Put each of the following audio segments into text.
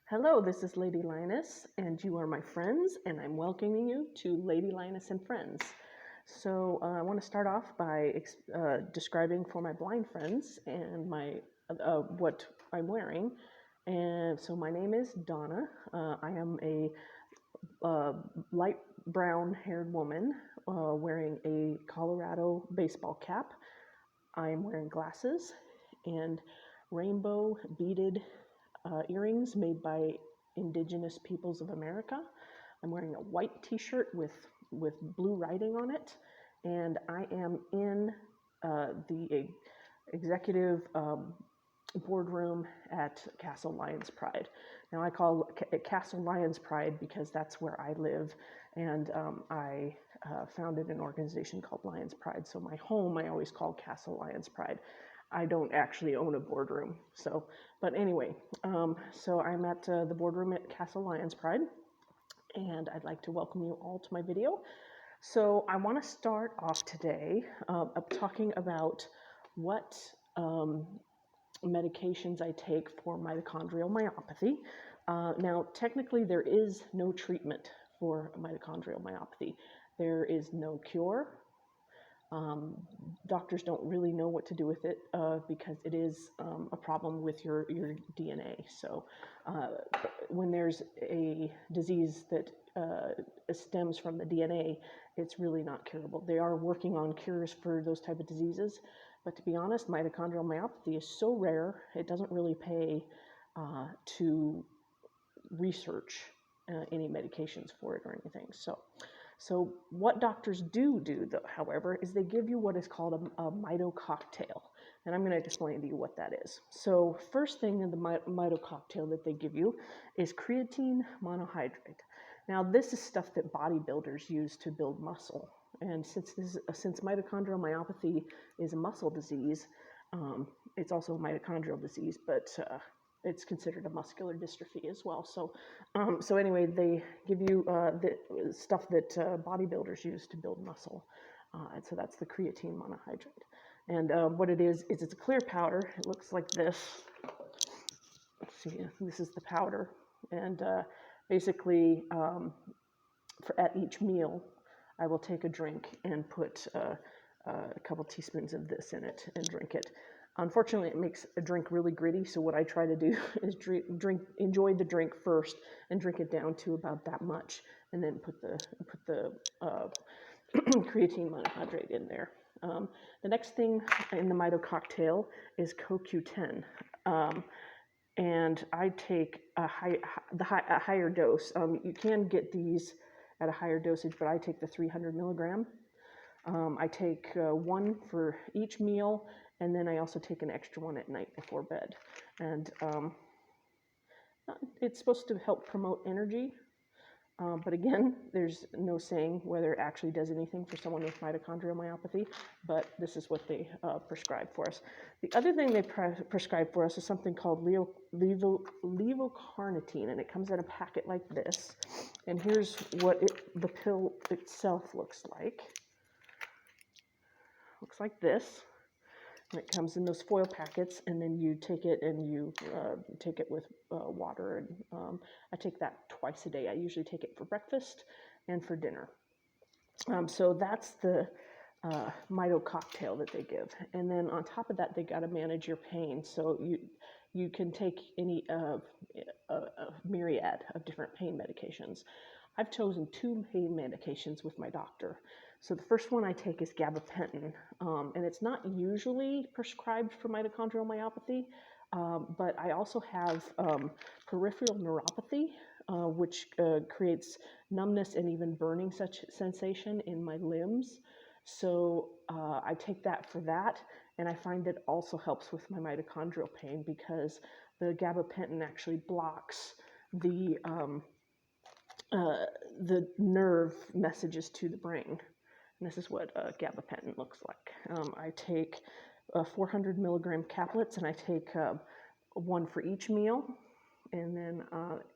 Hello, this is Lady Lioness, and you are my friends, and I'm welcoming you to Lady Lioness and Friends. So I want to start off by describing for my blind friends and what I'm wearing. And so my name is Donna. I am a light brown-haired woman wearing a Colorado baseball cap. I'm wearing glasses and rainbow beaded earrings made by indigenous peoples of America. I'm wearing a white t-shirt with blue writing on it, and I am in the executive boardroom at Castle Lions Pride. Now I call it Castle Lions Pride because that's where I live, and I founded an organization called Lions Pride. So my home I always call Castle Lions Pride. I don't actually own a boardroom. But anyway, so I'm at the boardroom at Castle Lions Pride, and I'd like to welcome you all to my video. So I want to start off today talking about what medications I take for mitochondrial myopathy. Now, technically, there is no treatment for mitochondrial myopathy. There is no cure. Doctors don't really know what to do with it because it is a problem with your DNA. So when there's a disease that stems from the DNA, it's really not curable. They are working on cures for those type of diseases, but to be honest, mitochondrial myopathy is so rare, it doesn't really pay to research any medications for it or anything. So what doctors do, though, however, is they give you what is called a Mito Cocktail. And I'm going to explain to you what that is. So first thing in the Mito Cocktail that they give you is creatine monohydrate. Now this is stuff that bodybuilders use to build muscle. And since mitochondrial myopathy is a muscle disease, it's also a mitochondrial disease, but it's considered a muscular dystrophy as well. So anyway, they give you the stuff that bodybuilders use to build muscle. And so that's the creatine monohydrate. And what it is it's a clear powder. It looks like this. Let's see, this is the powder. And basically, at each meal, I will take a drink and put a couple teaspoons of this in it and drink it. Unfortunately, it makes a drink really gritty, so what I try to do is enjoy the drink first and drink it down to about that much, and then put the creatine monohydrate in there. The next thing in the Mito Cocktail is CoQ10, and I take a higher dose. You can get these at a higher dosage, but I take the 300 milligram. I take one for each meal, and then I also take an extra one at night before bed. And it's supposed to help promote energy, but again, there's no saying whether it actually does anything for someone with mitochondrial myopathy, but this is what they prescribe for us. The other thing they prescribe for us is something called levocarnitine, and it comes in a packet like this. And here's what the pill itself looks like. Looks like this. And it comes in those foil packets, and then you take it and you take it with water. And I take that twice a day. I usually take it for breakfast and for dinner. So that's the Mito Cocktail that they give. And then on top of that, they got to manage your pain. So you can take any a myriad of different pain medications. I've chosen 2 pain medications with my doctor. So the first one I take is gabapentin, and it's not usually prescribed for mitochondrial myopathy, but I also have peripheral neuropathy, which creates numbness and even burning sensation in my limbs. So I take that for that, and I find it also helps with my mitochondrial pain because the gabapentin actually blocks the nerve messages to the brain. And this is what gabapentin looks like. I take 400 milligram caplets, and I take one for each meal. And then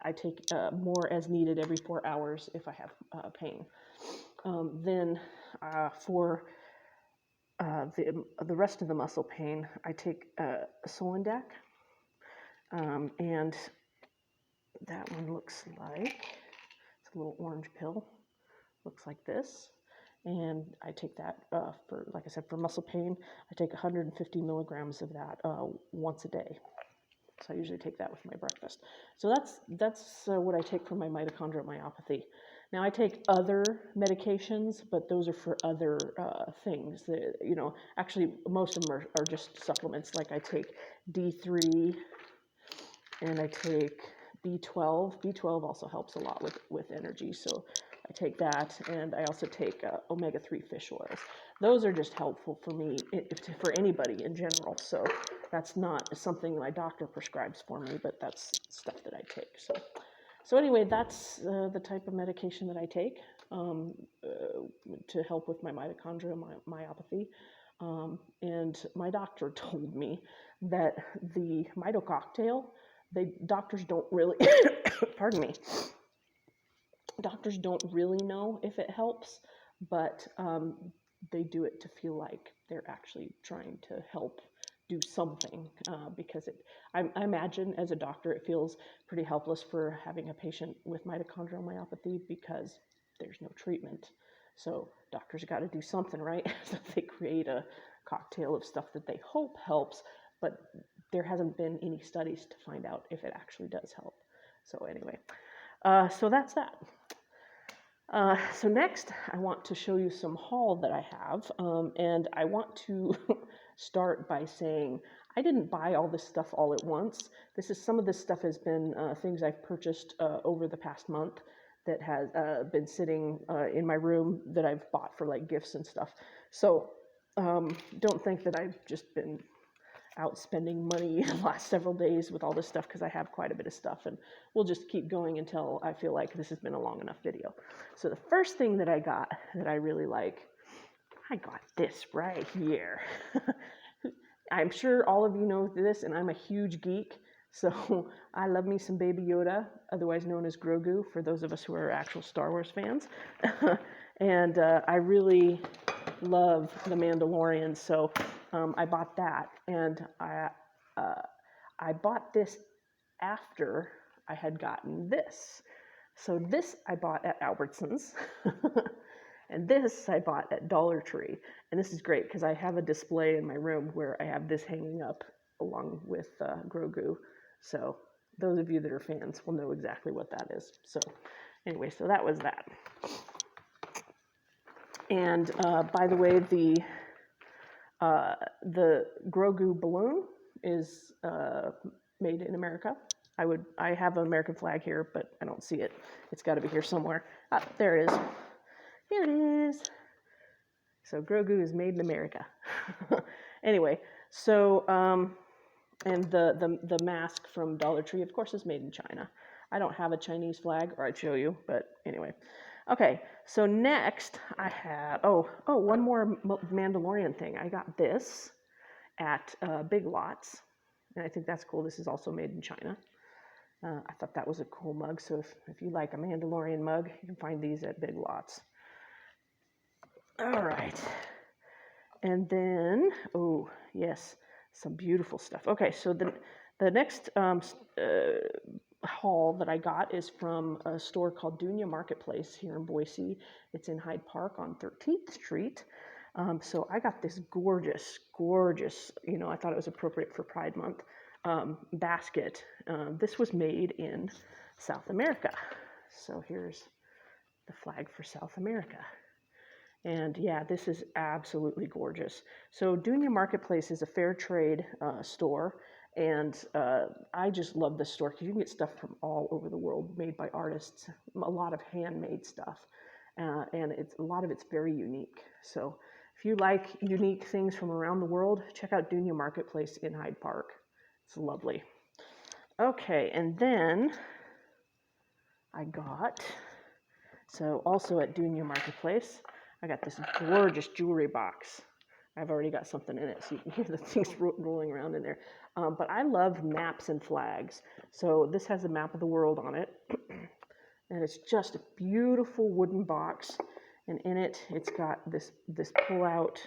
I take more as needed every 4 hours if I have pain. Then for the rest of the muscle pain, I take Solindac, and that one looks like, it's a little orange pill, looks like this. And I take that for, like I said, for muscle pain. I take 150 milligrams of that once a day. So I usually take that with my breakfast. So that's what I take for my mitochondrial myopathy. Now I take other medications, but those are for other things. You know, actually most of them are just supplements. Like I take D3 and I take B12. B12 also helps a lot with energy. So I take that, and I also take omega-3 fish oils. Those are just helpful for me, for anybody in general. So that's not something my doctor prescribes for me, but that's stuff that I take. So anyway, that's the type of medication that I take to help with my mitochondrial myopathy. And my doctor told me that the Mito Cocktail, doctors don't really, pardon me, doctors don't really know if it helps, but they do it to feel like they're actually trying to help do something because I imagine as a doctor it feels pretty helpless for having a patient with mitochondrial myopathy because there's no treatment. So doctors got to do something, right? So they create a cocktail of stuff that they hope helps, but there hasn't been any studies to find out if it actually does help. So anyway, so that's that. So next, I want to show you some haul that I have, and I want to start by saying I didn't buy all this stuff all at once. Some of this stuff has been things I've purchased over the past month that has been sitting in my room that I've bought for like gifts and stuff. So don't think that I've just been out spending money the last several days with all this stuff, because I have quite a bit of stuff, and we'll just keep going until I feel like this has been a long enough video. So the first thing that I got that I really like, I got this right here. I'm sure all of you know this, and I'm a huge geek, so I love me some Baby Yoda, otherwise known as Grogu, for those of us who are actual Star Wars fans. And I really love The Mandalorian, so I bought that, and I bought this after I had gotten this. So this I bought at Albertsons, and this I bought at Dollar Tree. And this is great because I have a display in my room where I have this hanging up along with Grogu. So those of you that are fans will know exactly what that is. So anyway, so that was that. And by the way, the Grogu balloon is made in America. I have an American flag here, but I don't see it. It's got to be here somewhere. Ah, there it is. Here it is. So Grogu is made in America. Anyway, so and the mask from Dollar Tree, of course, is made in China. I don't have a Chinese flag, or I'd show you, but anyway. Okay, so next I have, one more Mandalorian thing. I got this at Big Lots, and I think that's cool. This is also made in China. I thought that was a cool mug, so if you like a Mandalorian mug, you can find these at Big Lots. All right, and then, oh, yes, some beautiful stuff. Okay, so the next haul that I got is from a store called Dunya Marketplace here in Boise. It's in Hyde Park on 13th Street. So I got this gorgeous, I thought it was appropriate for Pride Month, basket. This was made in South America. So here's the flag for South America. And yeah, this is absolutely gorgeous. So Dunya Marketplace is a fair trade store. And I just love this store because you can get stuff from all over the world made by artists, a lot of handmade stuff. And a lot of it's very unique. So if you like unique things from around the world, check out Dunya Marketplace in Hyde Park. It's lovely. Okay, and then I got, so also at Dunya Marketplace, I got this gorgeous jewelry box. I've already got something in it, so you can hear the things rolling around in there. But I love maps and flags. So this has a map of the world on it. And it's just a beautiful wooden box. And in it, it's got this pull-out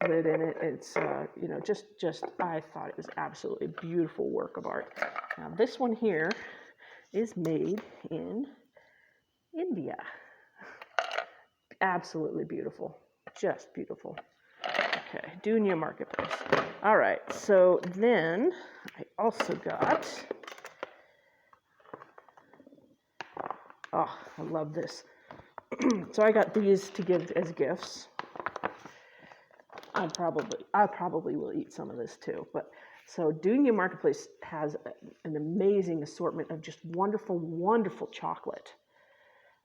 lid in it. It's, just I thought it was absolutely beautiful work of art. Now this one here is made in India. Absolutely beautiful, just beautiful. Okay, Dunya Marketplace. All right, so then I also got, oh, I love this. So I got these to give as gifts. I probably will eat some of this too. But so Dunya Marketplace has an amazing assortment of just wonderful, wonderful chocolate.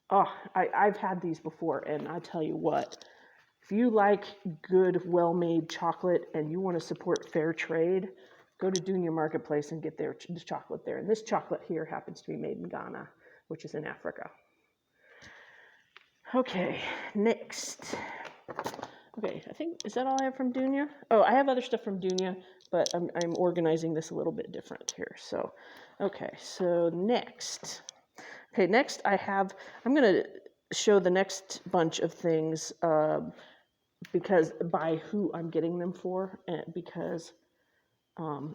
Oh, I've had these before, and I tell you what, if you like good, well-made chocolate and you want to support fair trade, go to Dunya Marketplace and get this chocolate there. And this chocolate here happens to be made in Ghana, which is in Africa. Okay, next. Okay, I think, is that all I have from Dunya? Oh, I have other stuff from Dunya, but I'm organizing this a little bit different here. So, okay, so next. Okay, next I'm going to show the next bunch of things because by who I'm getting them for, because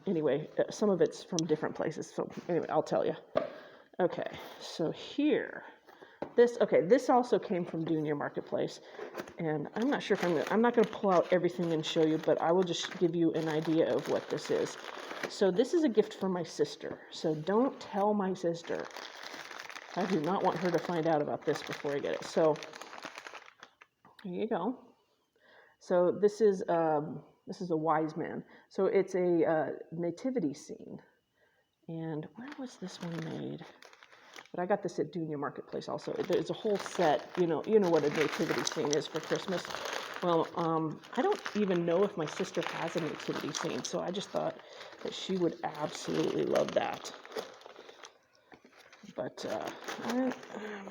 anyway, some of it's from different places. So anyway, I'll tell you. Okay, so here. This also came from Dunya Marketplace, and I'm not sure if I'm not going to pull out everything and show you, but I will just give you an idea of what this is. So this is a gift from my sister, so don't tell my sister. I do not want her to find out about this before I get it. So here you go. So this is a wise man. So it's a nativity scene, and where was this one made? But I got this at Dunya Marketplace also. There's a whole set, you know what a nativity scene is for Christmas. Well, I don't even know if my sister has a nativity scene, so I just thought that she would absolutely love that. But I'm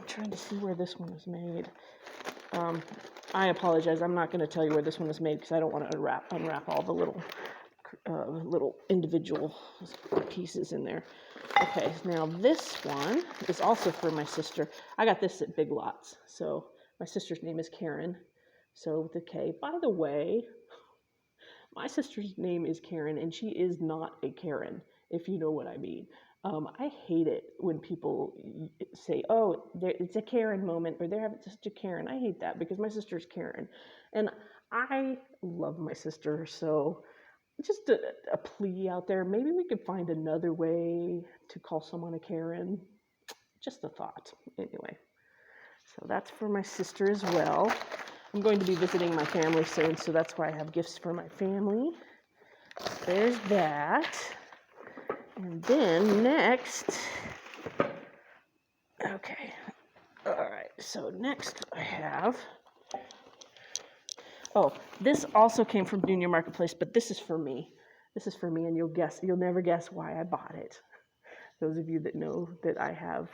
trying to see where this one was made. I apologize. I'm not going to tell you where this one was made because I don't want to unwrap all the little individual pieces in there. Okay, now this one is also for my sister. I got this at Big Lots. So my sister's name is Karen. So with a K. By the way, my sister's name is Karen, and she is not a Karen, if you know what I mean. I hate it when people say, oh, it's a Karen moment, or they're having such a Karen. I hate that because my sister's Karen. And I love my sister, so just a plea out there. Maybe we could find another way to call someone a Karen. Just a thought. Anyway, so that's for my sister as well. I'm going to be visiting my family soon, so that's why I have gifts for my family. There's that. And then next, okay, all right, so next I have, oh, this also came from Dunya Marketplace, but this is for me. This is for me, and you'll never guess why I bought it. Those of you that know that I have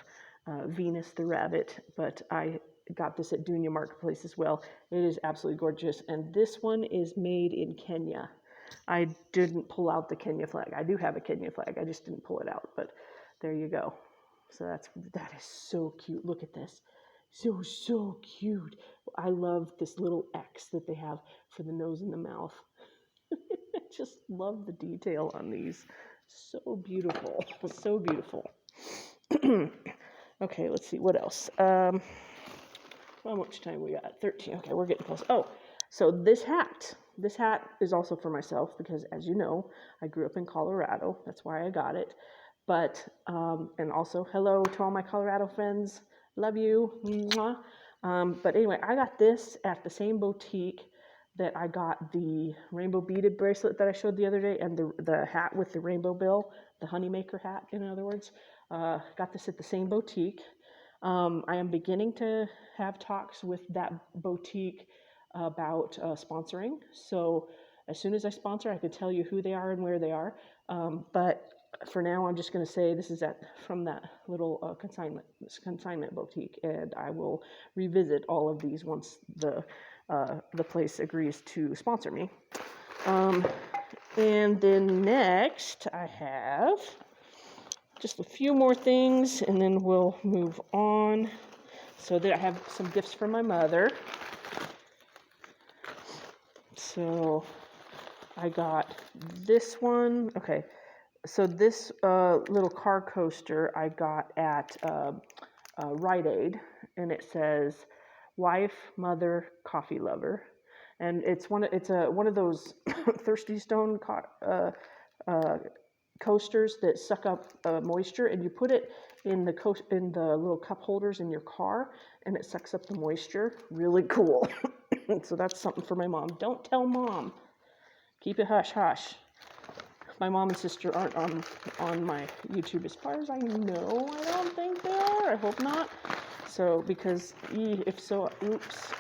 Venus the rabbit, but I got this at Dunya Marketplace as well. It is absolutely gorgeous, and this one is made in Kenya. I didn't pull out the Kenya flag. I do have a Kenya flag. I just didn't pull it out, but there you go. So that is so cute. Look at this. So cute. I love this little X that they have for the nose and the mouth. I just love the detail on these. So beautiful. So beautiful. Okay, let's see. What else? How much time we got? 13. Okay, we're getting close. Oh, so this hat. This hat is also for myself because, as you know, I grew up in Colorado. That's why I got it. But, and also, hello to all my Colorado friends. Love you. Mwah. But anyway, I got this at the same boutique that I got the rainbow beaded bracelet that I showed the other day, and the hat with the rainbow bill, the honeymaker hat, in other words. Got this at the same boutique. I am beginning to have talks with that boutique about sponsoring. So as soon as I sponsor, I can tell you who they are and where they are. But for now, I'm just going to say this is from that little consignment boutique, and I will revisit all of these once the place agrees to sponsor me. And then next, I have just a few more things, and then we'll move on. So there I have some gifts from my mother. So I got this one. Okay, So this little car coaster I got at Rite Aid, and it says "Wife, Mother, Coffee Lover," and it's one of those Thirsty Stone coasters that suck up moisture, and you put it in the little cup holders in your car, and it sucks up the moisture. Really cool. So that's something for my mom. Don't tell Mom. Keep it hush hush. My mom and sister aren't on my YouTube as far as I know. I don't think they are. I hope not. So, because if so, oops.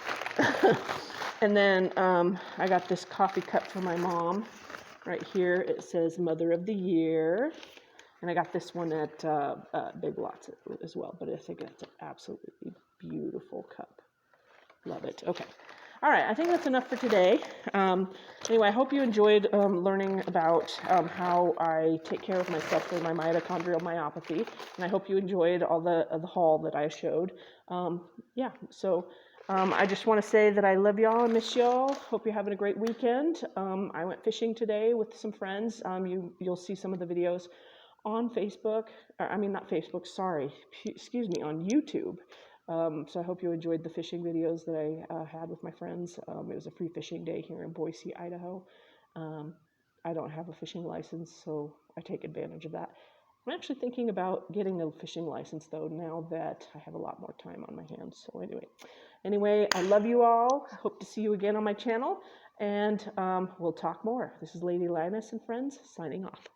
And then I got this coffee cup for my mom. Right here it says Mother of the Year. And I got this one at Big Lots as well. But I think it's an absolutely beautiful cup. Love it. Okay. All right, I think that's enough for today. Anyway, I hope you enjoyed learning about how I take care of myself for my mitochondrial myopathy, and I hope you enjoyed all the haul that I showed. Yeah, so I just want to say that I love y'all and miss y'all. Hope you're having a great weekend. I went fishing today with some friends. You'll see some of the videos on Facebook. I mean, not Facebook. Sorry, excuse me, on YouTube. So I hope you enjoyed the fishing videos that I had with my friends. It was a free fishing day here in Boise, Idaho. I don't have a fishing license, so I take advantage of that. I'm actually thinking about getting a fishing license, though, now that I have a lot more time on my hands. So anyway, I love you all. I hope to see you again on my channel, and we'll talk more. This is Lady Lioness and friends, signing off.